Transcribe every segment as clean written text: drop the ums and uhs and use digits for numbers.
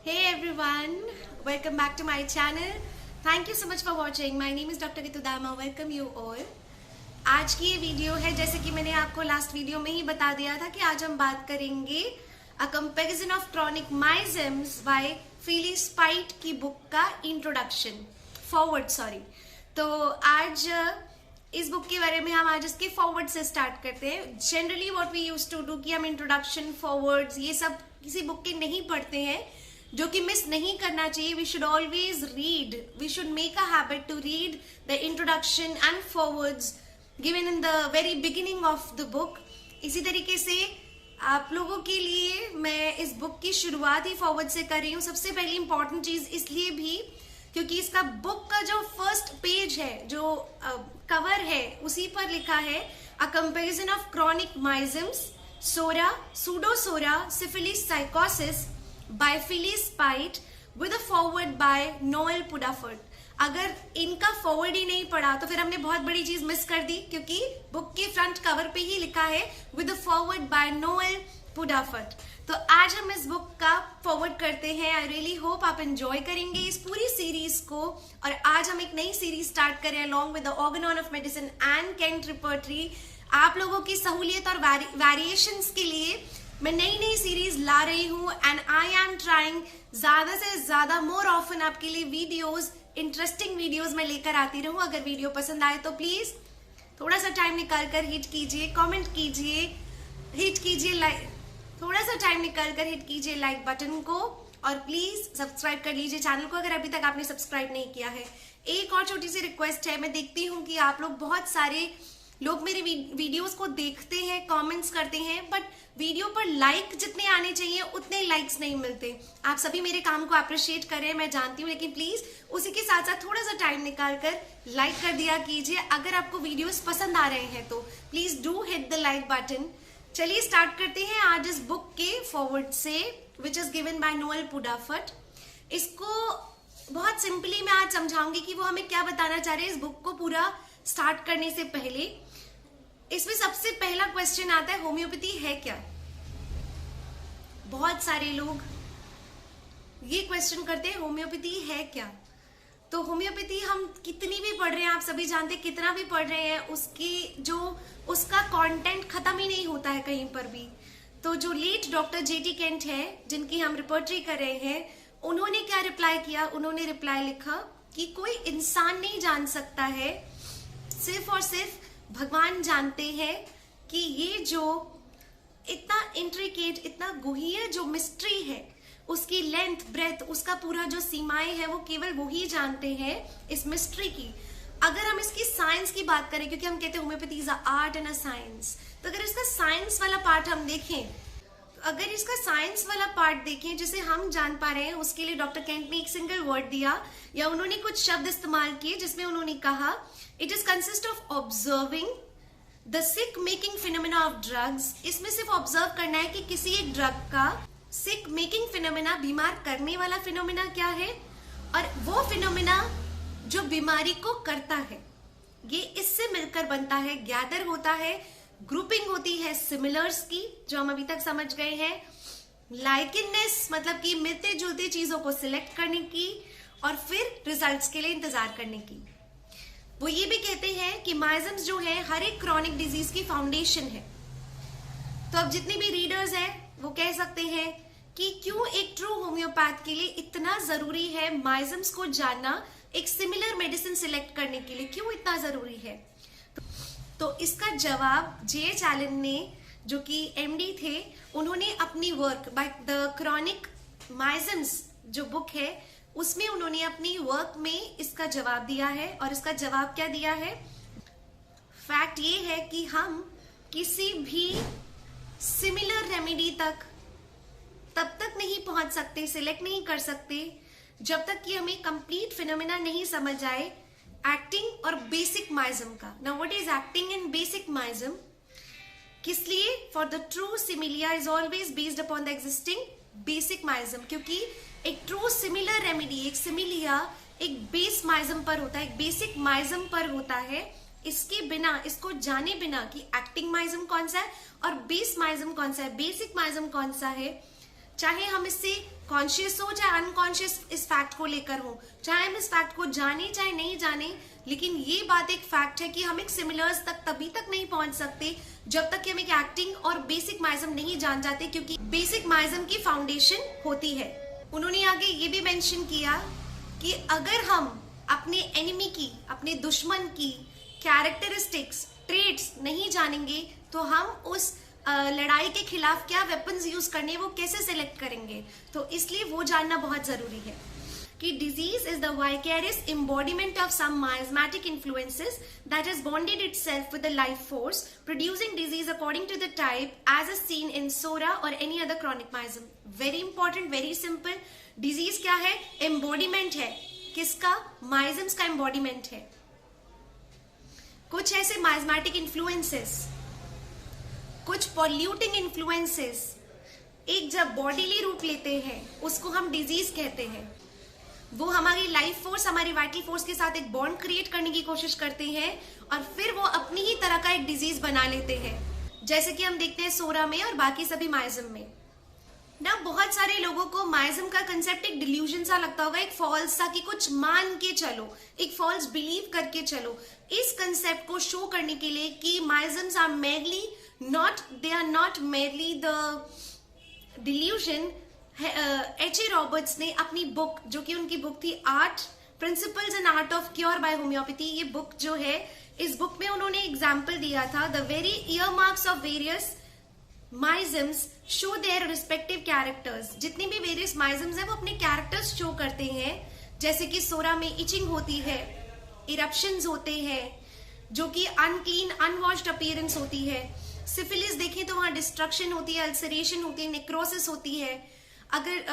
Hey everyone, welcome back to my channel. Thank you so much for watching. My name is Dr. Ritu Dama. Welcome you all. आज की ये video है, जैसे कि मैंने आपको लास्ट वीडियो में ही बता दिया था कि आज हम बात करेंगे a comparison of chronic miasms by Phyllis Speight की बुक का इंट्रोडक्शन फॉरवर्ड तो आज इस बुक के बारे में हम आज इसके फॉरवर्ड से स्टार्ट करते हैं. Generally what we used to do कि हम इंट्रोडक्शन फॉरवर्ड्स ये सब किसी बुक के नहीं पढ़ते हैं, जो कि मिस नहीं करना चाहिए. We should always read, we should make a habit to read the introduction and forwards given in the very beginning of the book. इसी तरीके से आप लोगों के लिए मैं इस बुक की शुरुआत ही फॉरवर्ड से कर रही हूँ. सबसे पहली इंपॉर्टेंट चीज इसलिए भी क्योंकि इसका बुक का जो फर्स्ट पेज है, जो कवर है, उसी पर लिखा है a comparison of chronic miasms, psora, pseudopsora, syphilis, sycosis by Phyllis Speight with a foreword by Noel Puddephatt. अगर इनका फॉरवर्ड ही नहीं पढ़ा तो फिर हमने बहुत बड़ी चीज मिस कर दी, क्योंकि बुक के फ्रंट कवर पे ही लिखा है with a foreword by Noel Puddephatt. तो आज हम इस बुक का फॉरवर्ड करते हैं. आई रियली होप आप एंजॉय करेंगे इस पूरी सीरीज को. और आज हम एक नई सीरीज स्टार्ट करें along with the Organon of medicine and Kent repertory. आप लोगों की सहूलियत और वेरिएशंस के लिए मैं नई नई सीरीज ला रही हूँ एंड आई एम ट्राइंग ज्यादा से ज्यादा मोर ऑफन आपके लिए वीडियोस, इंटरेस्टिंग वीडियोस मैं लेकर आती रहूँ. अगर वीडियो पसंद आए तो प्लीज थोड़ा सा टाइम निकाल कर हिट कीजिए, कमेंट कीजिए, हिट कीजिए लाइक, थोड़ा सा टाइम निकाल कर हिट कीजिए लाइक बटन को, और प्लीज सब्सक्राइब कर लीजिए चैनल को अगर अभी तक आपने सब्सक्राइब नहीं किया है. एक और छोटी सी रिक्वेस्ट है, मैं देखती हूँ कि आप लोग बहुत सारे लोग मेरे वीडियोस को देखते हैं, कमेंट्स करते हैं, बट वीडियो पर लाइक जितने आने चाहिए उतने लाइक्स नहीं मिलते. आप सभी मेरे काम को अप्रिशिएट कर रहे हैं, मैं जानती हूँ, लेकिन प्लीज उसी के साथ साथ थोड़ा सा टाइम निकाल कर लाइक कर दिया कीजिए. अगर आपको वीडियोस पसंद आ रहे हैं तो please do hit the like button. चलिए स्टार्ट करते हैं आज इस बुक के फॉरवर्ड से, which is given by Noel Puddephatt. इसको बहुत सिंपली मैं आज समझाऊंगी कि वो हमें क्या बताना चाह रहे हैं इस बुक को पूरा स्टार्ट करने से पहले. इसमें सबसे पहला क्वेश्चन आता है, होम्योपैथी है क्या? बहुत सारे लोग ये क्वेश्चन करते हैं, होम्योपैथी है क्या? तो होम्योपैथी हम कितनी भी पढ़ रहे हैं, आप सभी जानते हैं, कितना भी पढ़ रहे हैं, उसका कंटेंट खत्म ही नहीं होता है कहीं पर भी. तो जो लेट डॉक्टर जेटी केंट है, जिनकी हम रिपोर्टरी कर रहे हैं, उन्होंने क्या रिप्लाई किया? उन्होंने रिप्लाई लिखा कि कोई इंसान नहीं जान सकता है, सिर्फ और सिर्फ भगवान जानते हैं कि ये जो इतना इंट्रिकेट, इतना गुह्य जो मिस्ट्री है, उसकी लेंथ, ब्रेथ, उसका पूरा जो सीमाएं है, वो केवल वो ही जानते हैं इस मिस्ट्री की. अगर हम इसकी साइंस की बात करें, क्योंकि हम कहते हैं homeopathy is a art and a science, तो अगर इसका साइंस वाला पार्ट हम देखें, अगर इसका साइंस वाला पार्ट देखें जिसे हम जान पा रहे हैं, उसके लिए डॉक्टर केंट ने एक सिंगल वर्ड दिया या उन्होंने कुछ शब्द इस्तेमाल किए, जिसमें उन्होंने कहा it is consist of observing the sick making phenomena of drugs. इसमें सिर्फ ऑब्जर्व करना है कि किसी एक ड्रग का सिक मेकिंग फिनोमेना, बीमार करने वाला फिनोमेना क्या है, और वो फिनोमेना जो बीमारी को करता है, ये इससे मिलकर बनता है, गैदर होता है, ग्रुपिंग होती है सिमिलर्स की, जो हम अभी तक समझ गए हैं, लाइकिननेस मतलब कि मिलते जुलते चीजों को सिलेक्ट करने की, और फिर रिजल्ट्स के लिए इंतजार करने की. वो ये भी कहते हैं कि माइजम्स जो है हर एक क्रॉनिक डिजीज की फाउंडेशन है. तो अब जितने भी रीडर्स हैं वो कह सकते हैं कि क्यों एक ट्रू होम्योपैथ के लिए इतना जरूरी है माइजम्स को जानना, एक सिमिलर मेडिसिन सिलेक्ट करने के लिए क्यों इतना जरूरी है. तो इसका जवाब जे.एच. एलन ने, जो कि एमडी थे, उन्होंने अपनी वर्क बाय द क्रॉनिक माइजम्स जो बुक है, उसमें उन्होंने अपनी वर्क में इसका जवाब दिया है. और इसका जवाब क्या दिया है? फैक्ट ये है कि हम किसी भी सिमिलर रेमेडी तक तब तक नहीं पहुंच सकते, सिलेक्ट नहीं कर सकते, जब तक कि हमें कंप्लीट फिनोमेना नहीं समझ आए एक्टिंग और बेसिक माइजम का. Now what is acting and basic miasm? किस लिए? For the true similia is always based upon the existing basic miasm. क्योंकि एक ट्रू सिमिलर रेमेडी, एक सिमिलिया एक बेस माइजम पर होता है, एक बेसिक माइजम पर होता है. इसके बिना, इसको जाने बिना कि एक्टिंग माइजम कौन सा है और बेस माइजम कौन सा है, बेसिक माइजम कौन सा है, चाहे हम इससे कॉन्शियस हो चाहे अनकॉन्शियस इस फैक्ट को लेकर हो, चाहे हम इस फैक्ट को जाने चाहे नहीं जाने, लेकिन ये बात एक फैक्ट है कि हम एक सिमिलर्स तक तभी तक नहीं पहुंच सकते जब तक कि हम एक एक्टिंग और बेसिक माइज्म नहीं जान जाते, क्योंकि बेसिक माइज्म की फाउंडेशन होती है। उन्होंने आगे ये भी मेंशन किया कि अगर हम अपने एनिमी की, अपने दुश्मन की कैरेक्टरिस्टिक्स, ट्रेट्स नहीं जानेंगे तो हम उस लड़ाई के खिलाफ क्या वेपन्स यूज करने वो कैसे सिलेक्ट करेंगे। तो इसलिए वो जानना बहुत जरूरी है कि disease is the vicarious embodiment of some miasmatic influences that has bonded itself with the life force, producing disease according to the type as is seen in SORA or any other chronic miasm. Very important, very simple. Disease क्या है? Embodiment है। किसका? Miasms का embodiment है। कुछ ऐसे miasmatic influences, कुछ polluting influences एक जब बॉडीली रूप लेते हैं उसको हम डिजीज कहते हैं। वो हमारी लाइफ फोर्स, हमारी वाइटल फोर्स के साथ एक बॉन्ड क्रिएट करने की कोशिश करते हैं और फिर वो अपनी ही तरह का एक डिजीज बना लेते हैं, जैसे कि हम देखते हैं सोरा में और बाकी सभी माइज्म में ना। बहुत सारे लोगों को माइज्म का कंसेप्ट एक डिल्यूजन सा लगता होगा, एक फॉल्स सा, कि कुछ मान के चलो, एक फॉल्स बिलीव करके चलो। इस कंसेप्ट को शो करने के लिए कि miasms are merely not, they are not merely the delusion, H.A. Roberts ने अपनी बुक, जो कि उनकी बुक थी art principles and art of cure by homoeopathy, ये बुक जो है, इस बुक में उन्होंने एग्जाम्पल दिया था, the very earmarks of various miasms show their respective characters. जितनी भी वेरियस माइज्म्स हैं वो अपने कैरेक्टर्स शो करते हैं, जैसे कि सोरा में इचिंग होती है, इरप्शंस होते हैं जो कि अनक्लीन अनवॉश्ड अपीयरेंस होती है। सिफिलिस देखें तो वहां डिस्ट्रक्शन होती है, अल्सरेशन होती है, नेक्रोसिस होती है। अगर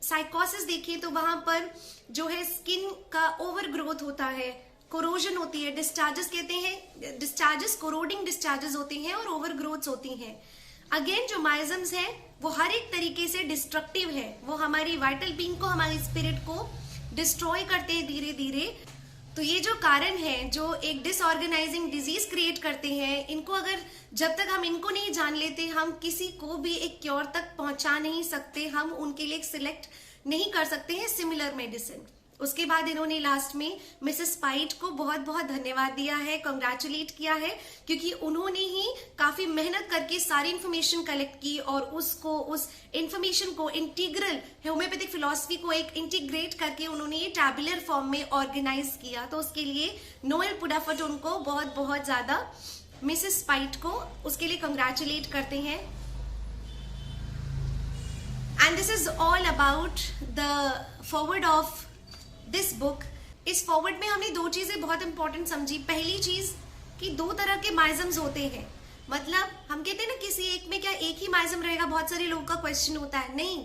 साइकोसिस देखें तो वहां पर जो है स्किन का ओवर ग्रोथ होता है, कोरोजन होती है, डिस्चार्जेस कहते हैं, डिस्चार्जेस कोरोडिंग डिस्चार्जेस होती हैं और ओवर ग्रोथ्स होती हैं। अगेन जो माइज्म्स है वो हर एक तरीके से डिस्ट्रक्टिव है, वो हमारी वाइटल बीइंग को, हमारी स्पिरिट को डिस्ट्रॉय करते हैं धीरे धीरे। तो ये जो कारण है जो एक डिसऑर्गेनाइजिंग डिजीज क्रिएट करते हैं, इनको अगर जब तक हम इनको नहीं जान लेते हम किसी को भी एक क्योर तक पहुंचा नहीं सकते, हम उनके लिए सिलेक्ट नहीं कर सकते हैं सिमिलर मेडिसिन। उसके बाद इन्होंने लास्ट में मिसेस स्पाइट को बहुत बहुत धन्यवाद दिया है, कंग्रेचुलेट किया है, क्योंकि उन्होंने ही काफी मेहनत करके सारी इंफॉर्मेशन कलेक्ट की और उसको, उस इंफॉर्मेशन को इंटीग्रल होम्योपैथिक फिलॉसफी को एक इंटीग्रेट करके उन्होंने ये टैबुलर फॉर्म में ऑर्गेनाइज किया। तो उसके लिए नोएल पुडाफट उनको बहुत बहुत ज्यादा, मिसेस स्पाइट को उसके लिए कंग्रेचुलेट करते हैं। And this is all about the forward of this book. इस फॉरवर्ड में हमने दो चीजें बहुत इंपॉर्टेंट समझी। पहली चीज कि दो तरह के माइज्म्स होते हैं, मतलब हम कहते हैं ना किसी एक में क्या एक ही माइज्म रहेगा, बहुत सारे लोगों का क्वेश्चन होता है, नहीं,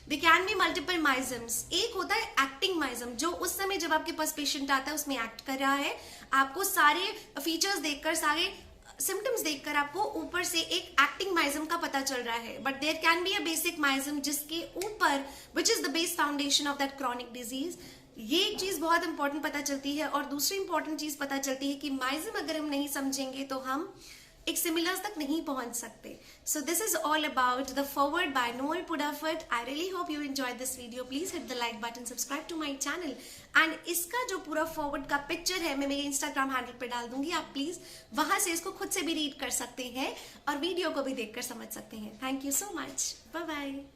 दे कैन बी मल्टीपल माइज्म्स। एक होता है एक्टिंग माइज्म, जो उस समय जब आपके पास पेशेंट आता है उसमें एक्ट कर रहा है, आपको सारे फीचर्स देखकर, सारे सिम्टम्स देखकर आपको ऊपर से एक एक्टिंग माइज्म का पता चल रहा है। But there can be a basic miasm जिसके ऊपर, which is the base foundation of that chronic disease. ये एक चीज बहुत इंपॉर्टेंट पता चलती है। और दूसरी इंपॉर्टेंट चीज पता चलती है कि माइज्म अगर हम नहीं समझेंगे तो हम एक सिमिलर्स तक नहीं पहुंच सकते। So this is all about the foreword by Noel Puddephatt. I really hope you enjoyed this video. Please hit the like button, subscribe to my channel. And इसका जो पूरा फॉरवर्ड का पिक्चर है मैं मेरे इंस्टाग्राम हैंडल पे डाल दूंगी, आप प्लीज वहां से इसको खुद से भी रीड कर सकते हैं और वीडियो को भी देखकर समझ सकते हैं। Thank you so much, bye bye.